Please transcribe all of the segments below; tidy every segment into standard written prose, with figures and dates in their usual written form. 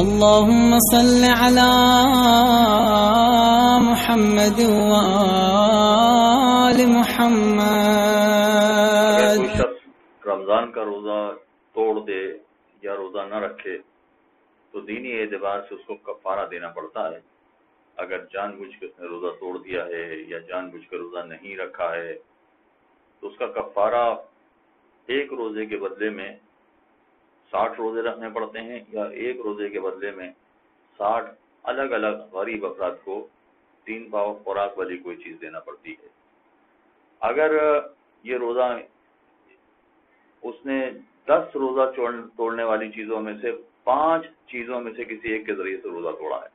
اللهم صل على محمد وآل محمد۔ کوئی شخص رمضان کا روزہ توڑ دے یا روزہ نہ رکھے تو دینی اعتبار سے اس کو کفارہ دینا پڑتا ہے۔ اگر جان بوجھ کے اس نے روزہ توڑ دیا ہے یا جان بوجھ کے روزہ نہیں رکھا ہے تو اس کا کفارہ ایک روزے کے بدلے میں 60 روزے رکھنے پڑتے ہیں، یا ایک روزے کے بدلے میں 60 الگ الگ غریب افراد کو 3 پاؤ خوراک والی کوئی چیز دینا پڑتی ہے۔ اگر یہ روزہ اس نے 10 روزہ توڑنے والی چیزوں میں سے 5 چیزوں میں سے کسی ایک کے ذریعے سے روزہ توڑا ہے،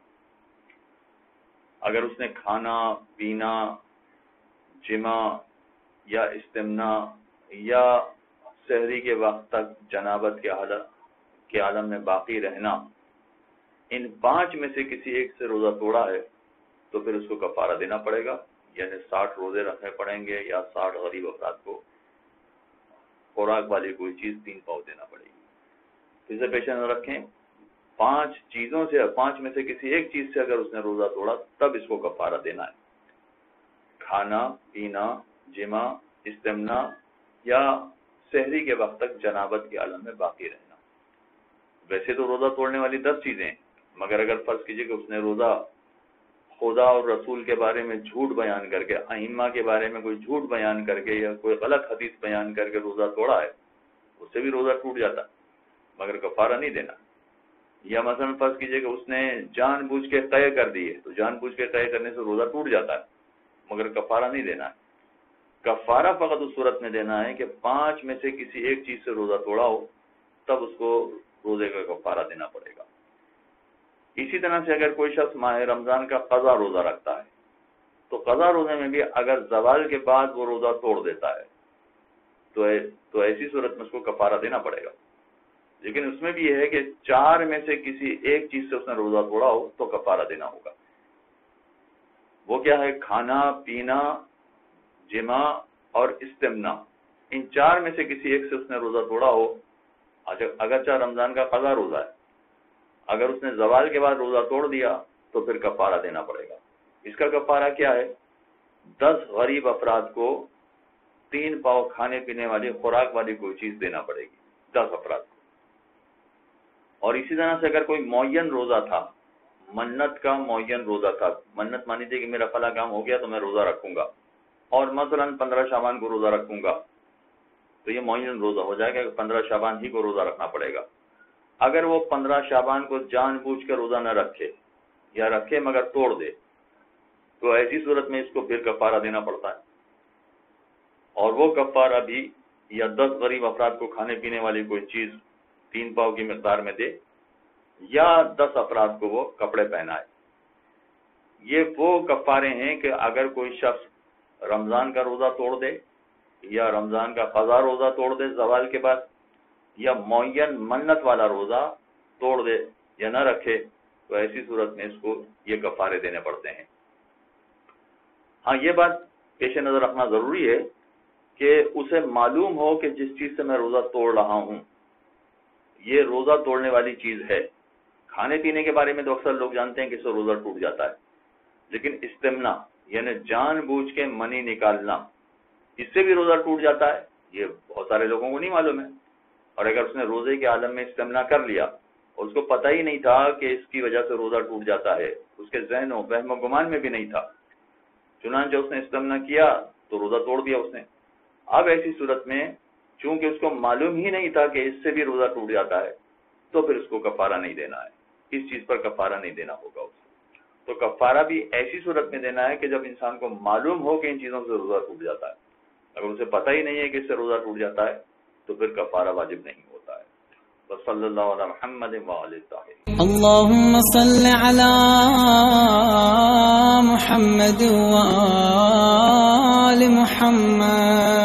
اگر اس نے کھانا پینا، جمع یا استمنا یا سحری کے وقت تک جنابت کے عالم میں باقی رہنا، ان 5 میں سے کسی ایک سے روزہ توڑا ہے تو پھر اس کو کفارہ دینا پڑے گا، یعنی 60 روزے رکھنے پڑیں گے یا 60 غریب افراد کو خوراک والی کوئی چیز 3 پاؤ دینا پڑے گی۔ اسے پیش نظر رکھیں، 5 چیزوں سے 5 میں سے کسی ایک چیز سے اگر اس نے روزہ توڑا تب اس کو کفارہ دینا ہے۔ کھانا پینا، جمع، استمنا یا سحری کے وقت تک جنابت کے عالم میں باقی رہنا۔ ویسے تو روزہ توڑنے والی 10 چیزیں ہیں، مگر اگر فرض کیجئے کہ اس نے روزہ خدا اور رسول کے بارے میں جھوٹ بیان کر کے، ائمہ کے بارے میں کوئی جھوٹ بیان کر کے یا کوئی غلط حدیث بیان کر کے روزہ توڑا ہے، اس سے بھی روزہ ٹوٹ جاتا ہے مگر کفارہ نہیں دینا۔ یا مثلا فرض کیجئے کہ اس نے جان بوجھ کے طے کر دی ہے تو جان بوجھ کے طے کرنے سے روزہ ٹوٹ جاتا ہے مگر کفارہ نہیں دینا ہے۔ کفارہ فقط اس صورت میں دینا ہے کہ 5 میں سے کسی ایک چیز سے روزہ توڑا ہو تب اس کو روزے کا کفارہ دینا پڑے گا۔ اسی طرح سے اگر کوئی شخص ماہ رمضان کا قضا روزہ رکھتا ہے تو قضا روزے میں بھی اگر زوال کے بعد وہ روزہ توڑ دیتا ہے تو ایسی صورت میں اس کو کفارہ دینا پڑے گا، لیکن اس میں بھی یہ ہے کہ 4 میں سے کسی ایک چیز سے اس نے روزہ توڑا ہو تو کفارہ دینا ہوگا۔ وہ کیا ہے؟ کھانا پینا، جمع اور استمنا، ان 4 میں سے کسی ایک سے اس نے روزہ توڑا ہو، اگرچہ رمضان کا قضا روزہ ہے، اگر اس نے زوال کے بعد روزہ توڑ دیا تو پھر کفارہ دینا پڑے گا۔ اس کا کفارہ کیا ہے؟ 10 غریب افراد کو 3 پاؤ کھانے پینے والی خوراک والی کوئی چیز دینا پڑے گی، 10 افراد کو۔ اور اسی طرح سے اگر کوئی معین روزہ تھا، منت کا معین روزہ تھا، منت مانی تھی کہ میرا فلاں کام ہو گیا تو میں روزہ رکھوں گا، اور مثلا 15 شعبان کو روزہ رکھوں گا، تو یہ معین روزہ ہو جائے گا کہ 15 شعبان ہی کو روزہ رکھنا پڑے گا۔ اگر وہ 15 شعبان کو جان بوجھ کر روزہ نہ رکھے یا رکھے مگر توڑ دے تو ایسی صورت میں اس کو پھر کفارہ دینا پڑتا ہے، اور وہ کفارہ بھی یا 10 غریب افراد کو کھانے پینے والی کوئی چیز 3 پاؤ کی مقدار میں دے، یا 10 افراد کو وہ کپڑے پہنائے۔ یہ وہ کفارے ہیں کہ اگر کوئی شخص رمضان کا روزہ توڑ دے یا رمضان کا قضا روزہ توڑ دے زوال کے بعد، یا معین منت والا روزہ توڑ دے یا نہ رکھے تو ایسی صورت میں اس کو یہ کفارے دینے پڑتے ہیں۔ ہاں، یہ بات پیش نظر رکھنا ضروری ہے کہ اسے معلوم ہو کہ جس چیز سے میں روزہ توڑ رہا ہوں یہ روزہ توڑنے والی چیز ہے۔ کھانے پینے کے بارے میں تو اکثر لوگ جانتے ہیں کہ اس سے روزہ ٹوٹ جاتا ہے، لیکن استمنا یعنی جان بوجھ کے منی نکالنا، اس سے بھی روزہ ٹوٹ جاتا ہے، یہ بہت سارے لوگوں کو نہیں معلوم ہے۔ اور اگر اس نے روزے کے عالم میں استمنا کر لیا اور اس کو پتہ ہی نہیں تھا کہ اس کی وجہ سے روزہ ٹوٹ جاتا ہے، اس کے ذہن و وہم و گمان میں بھی نہیں تھا، چنانچہ اس نے استمنا کیا تو روزہ توڑ دیا اس نے۔ اب ایسی صورت میں چونکہ اس کو معلوم ہی نہیں تھا کہ اس سے بھی روزہ ٹوٹ جاتا ہے تو پھر اس کو کفارہ نہیں دینا ہے، اس چیز پر کفارہ نہیں دینا ہوگا اس کو۔ تو کفارہ بھی ایسی صورت میں دینا ہے کہ جب انسان کو معلوم ہو کہ ان چیزوں سے روزہ ٹوٹ جاتا ہے، اگر اسے پتہ ہی نہیں ہے کہ اس سے روزہ ٹوٹ جاتا ہے تو پھر کفارہ واجب نہیں ہوتا ہے۔ صلی اللہ علیہ محمد وآلہ الطاہرین۔ اللهم صل على محمد وآل محمد۔